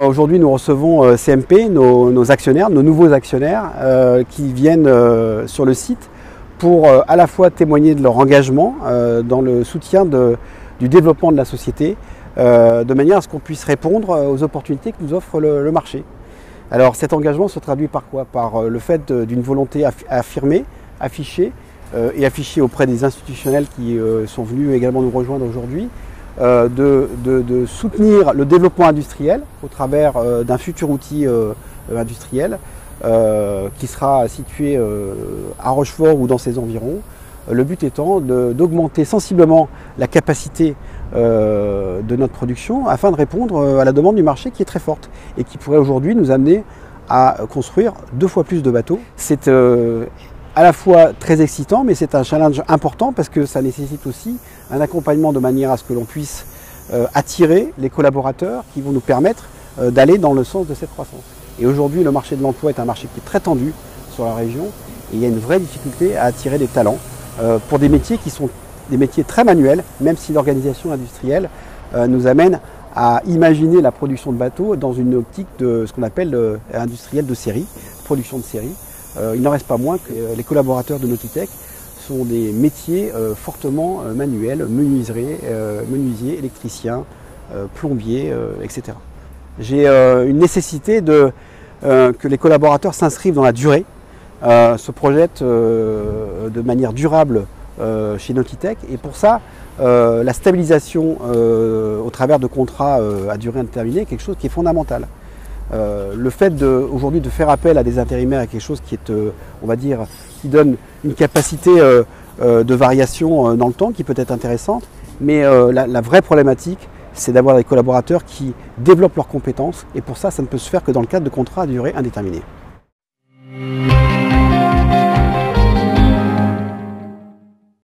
Aujourd'hui, nous recevons CMP, nos actionnaires, nos nouveaux actionnaires qui viennent sur le site pour à la fois témoigner de leur engagement dans le soutien du développement de la société, de manière à ce qu'on puisse répondre aux opportunités que nous offre le marché. Alors cet engagement se traduit par quoi? Par le fait d'une volonté affirmée, affichée et affichée auprès des institutionnels qui sont venus également nous rejoindre aujourd'hui, de soutenir le développement industriel au travers d'un futur outil industriel qui sera situé à Rochefort ou dans ses environs. Le but étant d'augmenter sensiblement la capacité de notre production afin de répondre à la demande du marché qui est très forte et qui pourrait aujourd'hui nous amener à construire 2 fois plus de bateaux. C'est à la fois très excitant, mais c'est un challenge important parce que ça nécessite aussi un accompagnement de manière à ce que l'on puisse attirer les collaborateurs qui vont nous permettre d'aller dans le sens de cette croissance. Et aujourd'hui, le marché de l'emploi est un marché qui est très tendu sur la région et il y a une vraie difficulté à attirer des talents pour des métiers qui sont des métiers très manuels, même si l'organisation industrielle nous amène à imaginer la production de bateaux dans une optique de ce qu'on appelle industriel de série, production de série. Il n'en reste pas moins que les collaborateurs de Nautitech sont des métiers fortement manuels, menuisiers, électriciens, plombiers, etc. J'ai une nécessité que les collaborateurs s'inscrivent dans la durée, se projettent de manière durable chez Nautitech et pour ça, la stabilisation au travers de contrats à durée indéterminée est quelque chose qui est fondamental. Le fait aujourd'hui de faire appel à des intérimaires est quelque chose qui est, on va dire, qui donne une capacité de variation dans le temps qui peut être intéressante, mais la vraie problématique, c'est d'avoir des collaborateurs qui développent leurs compétences et pour ça, ça ne peut se faire que dans le cadre de contrats à durée indéterminée.